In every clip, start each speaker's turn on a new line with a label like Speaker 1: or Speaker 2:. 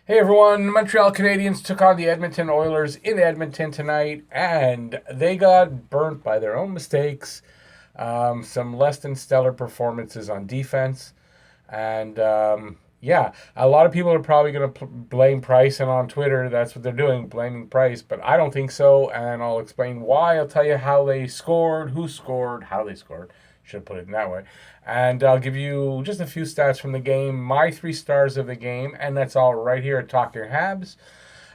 Speaker 1: Hey everyone, Montreal Canadiens took on the Edmonton Oilers in Edmonton tonight, and they got burnt by their own mistakes. Some less than stellar performances on defense, and yeah, a lot of people are probably going to blame Price, and on Twitter, that's what they're doing, blaming Price. But I don't think so, and I'll explain why. I'll tell you how they scored, who scored, how they scored. Should put it in that way. And I'll give you just a few stats from the game, my 3 stars of the game, and that's all right here at Talking Habs,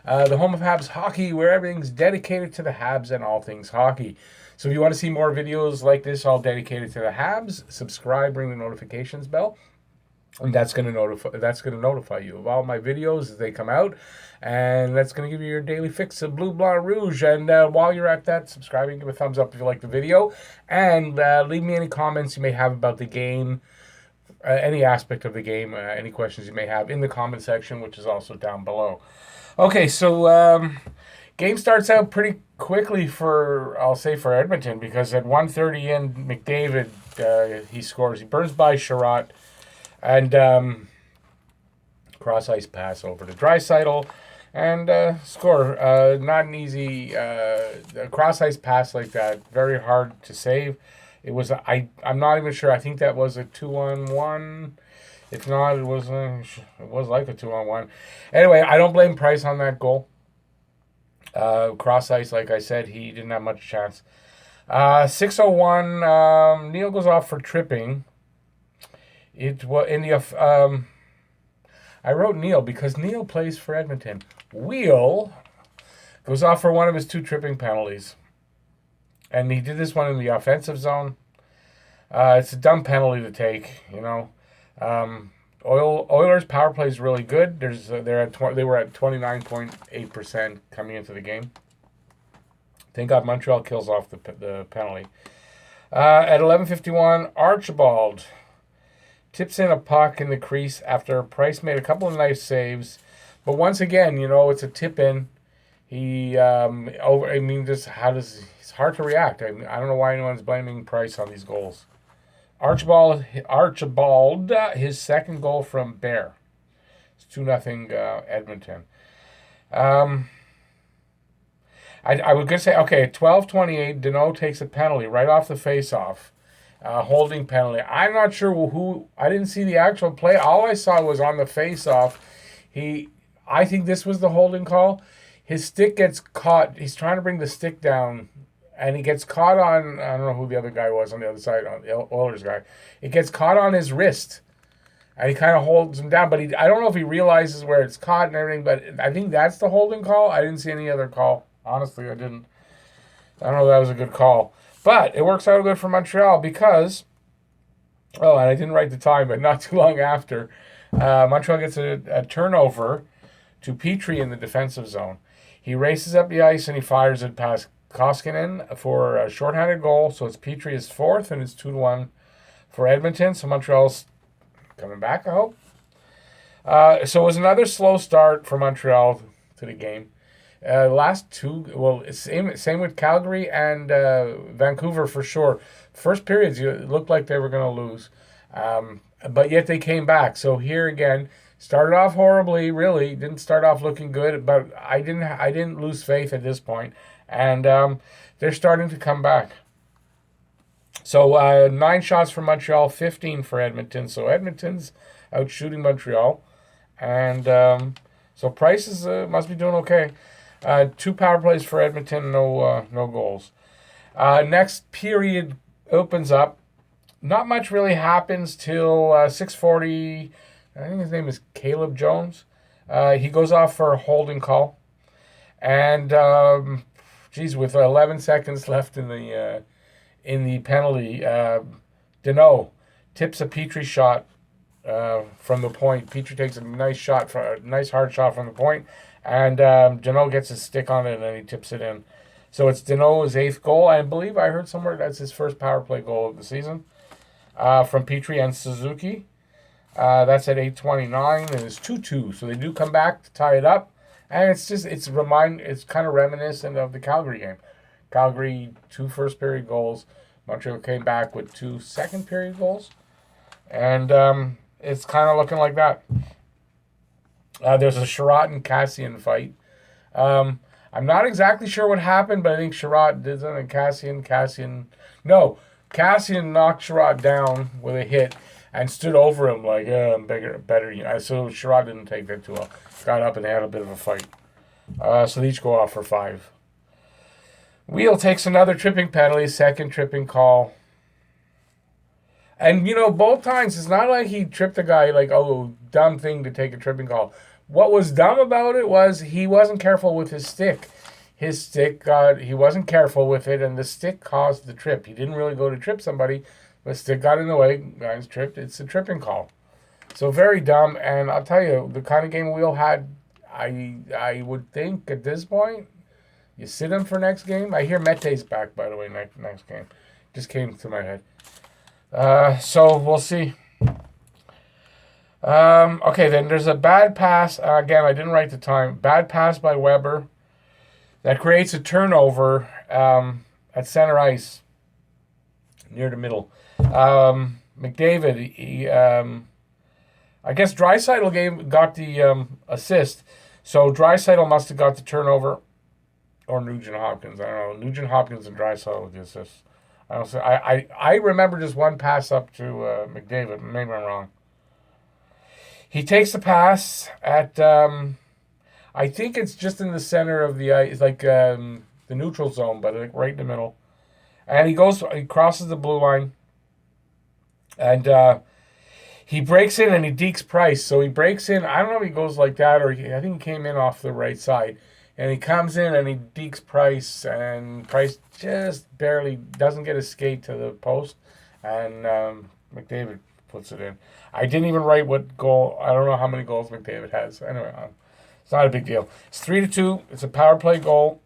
Speaker 1: the home of Habs hockey, where everything's dedicated to the Habs and all things hockey. So if you want to see more videos like this, all dedicated to the Habs, subscribe, ring the notifications bell, and that's gonna notify you of all my videos as they come out, and that's gonna give you your daily fix of blue, blanc, rouge. And while you're at that, subscribing, give a thumbs up if you like the video, and leave me any comments you may have about the game, any aspect of the game, any questions you may have in the comment section, which is also down below. Okay, so game starts out pretty quickly for Edmonton, because at 1:30 in, McDavid, he scores. He burns by Sherratt, and cross ice pass over to Draisaitl, and score. Not an easy cross ice pass like that. Very hard to save. It was I'm not even sure. I think that was a 2-on-1. If not, it was like a 2-on-1. Anyway, I don't blame Price on that goal. Cross ice, like I said, he didn't have much chance. 6:01. Neil goes off for tripping. It was in the. I wrote Neil because Neil plays for Edmonton. Wheel goes off for one of his 2 tripping penalties, and he did this one in the offensive zone. It's a dumb penalty to take, you know. Oilers power play is really good. They were at 29.8% coming into the game. Thank God Montreal kills off the penalty. At 11:51, Archibald tips in a puck in the crease after Price made a couple of nice saves, but once again, you know, it's a tip in. He it's hard to react. I don't know why anyone's blaming Price on these goals. Archibald, his second goal from Bear. It's 2-0 Edmonton. I was gonna say, okay, 12:28, Deneau takes a penalty right off the face-off. Holding penalty. I'm not sure who. I didn't see the actual play. All I saw was on the face-off. I think this was the holding call. His stick gets caught. He's trying to bring the stick down, and he gets caught on. I don't know who the other guy was on the other side, on the Oilers guy. It gets caught on his wrist, and he kind of holds him down. But I don't know if he realizes where it's caught and everything. But I think that's the holding call. I didn't see any other call. Honestly, I didn't. I don't know if that was a good call. But it works out good for Montreal because, and I didn't write the time, but not too long after, Montreal gets a turnover to Petrie in the defensive zone. He races up the ice and he fires it past Koskinen for a shorthanded goal. So it's Petrie's 4th, and it's 2-1 for Edmonton. So Montreal's coming back, I hope. So it was another slow start for Montreal to the game. Last 2, same with Calgary and Vancouver for sure. First periods, it looked like they were going to lose, but yet they came back. So here again, started off horribly. Really didn't start off looking good, but I didn't lose faith at this point, and they're starting to come back. So 9 shots for Montreal, 15 for Edmonton. So Edmonton's out shooting Montreal, and so Price must be doing okay. 2 power plays for Edmonton, no goals. Next period opens up. Not much really happens till 6:40. I think his name is Caleb Jones. He goes off for a holding call, and with 11 seconds left in the penalty, Deneau tips a Petrie shot from the point. Petrie takes a nice hard shot from the point. And Deneau gets his stick on it, and then he tips it in. So it's Deneau's 8th goal. I believe I heard somewhere that's his first power play goal of the season from Petrie and Suzuki. That's at 8:29, and it's 2-2. So they do come back to tie it up, and it's kind of reminiscent of the Calgary game. Calgary 2 first period goals. Montreal came back with 2 second period goals, and it's kind of looking like that. There's a Sherratt and Cassian fight. I'm not exactly sure what happened, but I think Sherratt did something. No, Cassian knocked Sherratt down with a hit and stood over him like, I'm bigger, better. So Sherratt didn't take that too well. Got up and they had a bit of a fight. So they each go off for 5. Wheel takes another tripping penalty, second tripping call. And, both times, it's not like he tripped the guy like, oh, dumb thing to take a tripping call. What was dumb about it was he wasn't careful with his stick. He wasn't careful with it, and the stick caused the trip. He didn't really go to trip somebody, but the stick got in the way, guys tripped. It's a tripping call. So very dumb, and I'll tell you, the kind of game Wheel had, I would think at this point, you sit him for next game. I hear Mete's back, by the way, next game. Just came to my head. So we'll see. Okay, then there's a bad pass. Again, I didn't write the time. Bad pass by Weber. That creates a turnover at center ice near the middle. McDavid, I guess Draisaitl got the assist. So Draisaitl must have got the turnover. Or Nugent Hopkins. I don't know. Nugent Hopkins and Draisaitl with the assist. I remember just one pass up to McDavid. Maybe I'm wrong. He takes the pass at, I think it's just in the center of the ice, like the neutral zone, but like right in the middle. And he crosses the blue line. And he breaks in and he dekes Price. So he breaks in, I don't know if he goes like that, or I think he came in off the right side. And he comes in and he dekes Price, and Price just barely doesn't get a skate to the post. And McDavid puts it in. I didn't even write what goal. I don't know how many goals McDavid has. Anyway, it's not a big deal. It's 3-2. It's a power play goal.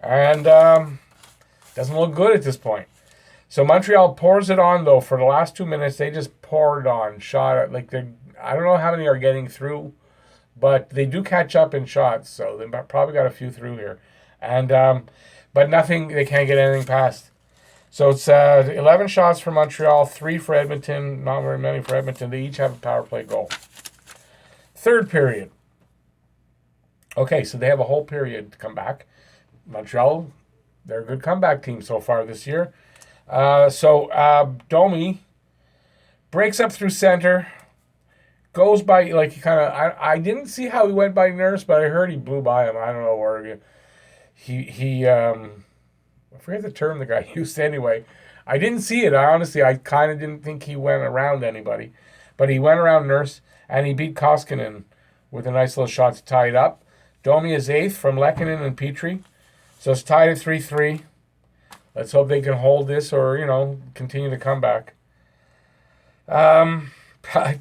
Speaker 1: And doesn't look good at this point. So Montreal pours it on, though. For the last 2 minutes, they just pour it on. Shot it. I don't know how many are getting through, but they do catch up in shots. So they probably got a few through here. And but nothing, they can't get anything past. So it's 11 shots for Montreal, 3 for Edmonton, not very many for Edmonton. They each have a power play goal. Third period. Okay, so they have a whole period to come back. Montreal, they're a good comeback team so far this year. Domi breaks up through center, goes by, like, he kind of, I didn't see how he went by Nurse, but I heard he blew by him. I don't know where I forget the term the guy used anyway. I didn't see it. I kind of didn't think he went around anybody. But he went around Nurse, and he beat Koskinen with a nice little shot to tie it up. Domi is 8th from Lehkonen and Petrie. So it's tied at 3-3. Let's hope they can hold this or, continue to come back.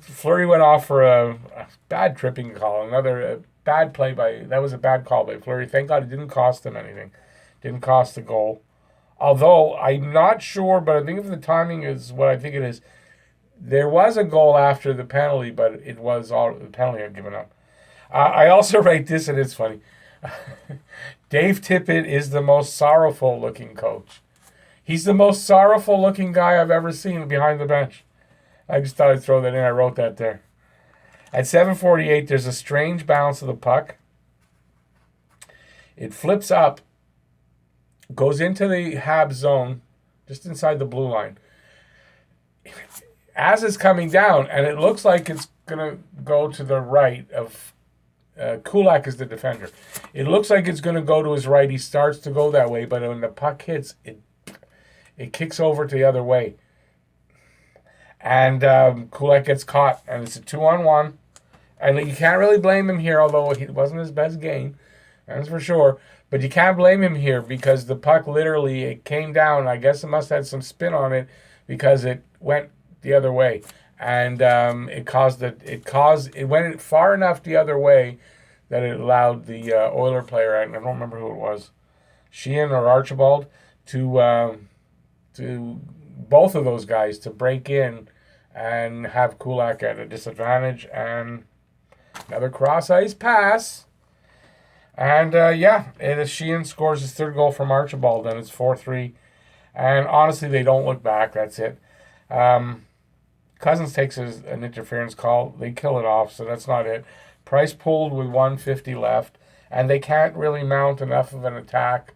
Speaker 1: Fleury went off for a bad tripping call. Another bad play that was a bad call by Fleury. Thank God it didn't cost him anything. Didn't cost the goal. Although, I'm not sure, but I think if the timing is what I think it is, there was a goal after the penalty, but it was all the penalty had given up. I also write this, and it's funny. Dave Tippett is the most sorrowful-looking coach. He's the most sorrowful-looking guy I've ever seen behind the bench. I just thought I'd throw that in. I wrote that there. At 7:48, there's a strange bounce of the puck. It flips up, goes into the Habs zone, just inside the blue line. As it's coming down, and it looks like it's going to go to the right of Kulak is the defender. It looks like it's going to go to his right. He starts to go that way, but when the puck hits, it kicks over to the other way. And Kulak gets caught, and it's a 2-on-1. And you can't really blame him here, although it wasn't his best game, that's for sure. But you can't blame him here because the puck literally, it came down. I guess it must have had some spin on it because it went the other way. And it went far enough the other way that it allowed the Oiler player, I don't remember who it was, Sheehan or Archibald, to both of those guys to break in and have Kulak at a disadvantage. And another cross-ice pass. And, Sheehan scores his third goal from Archibald, and it's 4-3. And honestly, they don't look back. That's it. Cousins takes an interference call. They kill it off, so that's not it. Price pulled with 150 left, and they can't really mount enough of an attack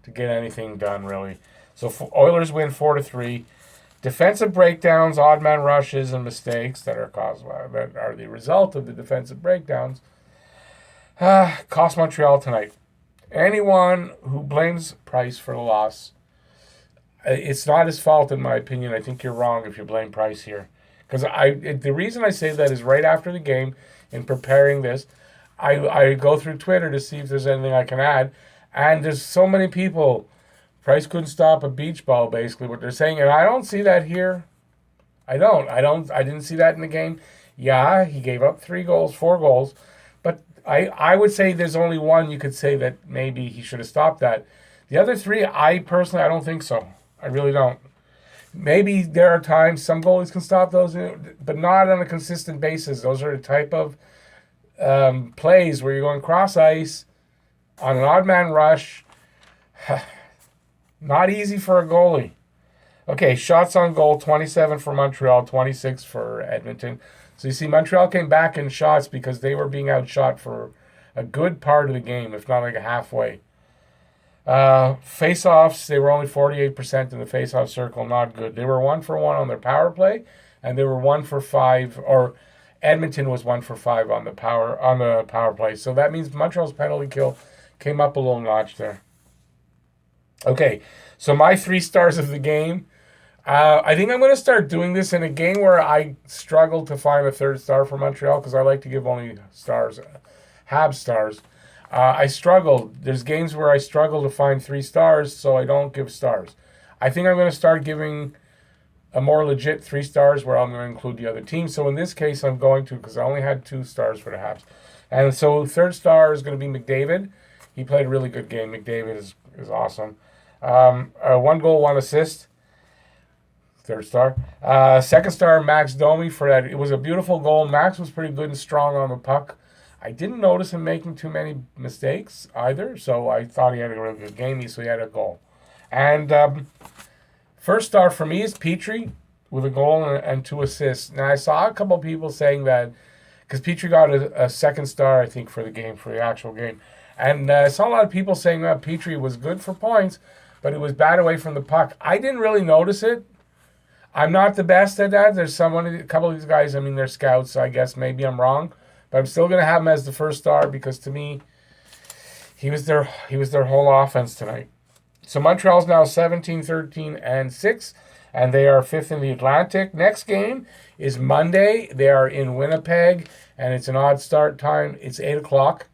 Speaker 1: to get anything done, really. So Oilers win 4-3. Defensive breakdowns, odd man rushes, and mistakes that are the result of the defensive breakdowns cost Montreal tonight. Anyone who blames Price for the loss, it's not his fault, in my opinion. I think you're wrong if you blame Price here. Because the reason I say that is right after the game, in preparing this, I go through Twitter to see if there's anything I can add. And there's so many people. Price couldn't stop a beach ball, basically, what they're saying. And I don't see that here. I didn't see that in the game. Yeah, he gave up 4 goals. But I would say there's only one you could say that maybe he should have stopped that. The other 3, I don't think so. I really don't. Maybe there are times some goalies can stop those, but not on a consistent basis. Those are the type of plays where you're going cross ice on an odd man rush. Not easy for a goalie. Okay, shots on goal, 27 for Montreal, 26 for Edmonton. So you see, Montreal came back in shots because they were being outshot for a good part of the game, if not like a halfway. Face-offs, they were only 48% in the face-off circle, not good. They were 1 for 1 on their power play, and they were 1 for 5, or Edmonton was 1 for 5 on the power play. So that means Montreal's penalty kill came up a little notch there. Okay, so my 3 stars of the game. I think I'm going to start doing this in a game where I struggle to find a 3rd star for Montreal, because I like to give only stars, Habs stars. I struggle. There's games where I struggle to find 3 stars, so I don't give stars. I think I'm going to start giving a more legit 3 stars where I'm going to include the other team. So in this case, I'm going to, because I only had 2 stars for the Habs. And so 3rd star is going to be McDavid. He played a really good game. McDavid is awesome. 1 goal, 1 assist. 3rd star. 2nd star, Max Domi for that. It was a beautiful goal. Max was pretty good and strong on the puck. I didn't notice him making too many mistakes either, so I thought he had a really good game, so he had a goal. And 1st star for me is Petrie with a goal and 2 assists. Now, I saw a couple of people saying that, because Petrie got a 2nd star, I think, for the actual game. And I saw a lot of people saying that Petrie was good for points, but it was bad away from the puck. I didn't really notice it. I'm not the best at that. There's a couple of these guys, I mean, they're scouts, so I guess maybe I'm wrong. But I'm still going to have him as the 1st star, because to me, he was their whole offense tonight. So Montreal's now 17-13-6, and they are 5th in the Atlantic. Next game is Monday. They are in Winnipeg, and it's an odd start time. It's 8 o'clock.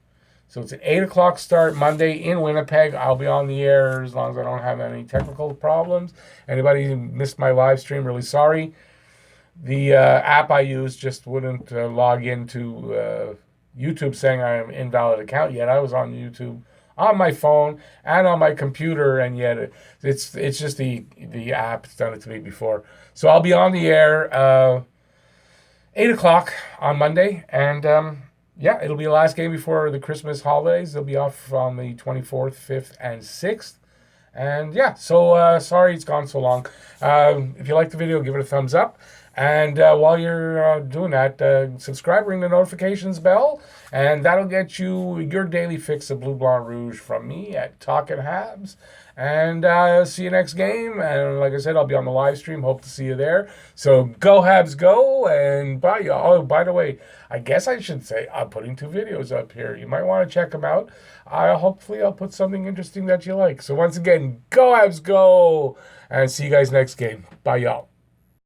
Speaker 1: So it's an 8 o'clock start Monday in Winnipeg. I'll be on the air as long as I don't have any technical problems. Anybody who missed my live stream, really sorry. The app I use just wouldn't log into YouTube, saying I am invalid account yet. I was on YouTube on my phone and on my computer, and yet it's just the app's done it to me before. So I'll be on the air 8 o'clock on Monday, and it'll be the last game before the Christmas holidays. They'll be off on the 24th, 5th, and 6th. And so sorry it's gone so long. If you like the video, give it a thumbs up. And while you're doing that, subscribe, ring the notifications bell, and that'll get you your daily fix of Blue Blanc Rouge from me at Talking Habs. And see you next game. And like I said, I'll be on the live stream. Hope to see you there. So go Habs, go, and bye, y'all. Oh, by the way, I guess I should say I'm putting 2 videos up here. You might want to check them out. Hopefully I'll put something interesting that you like. So once again, go Habs, go, and see you guys next game. Bye, y'all.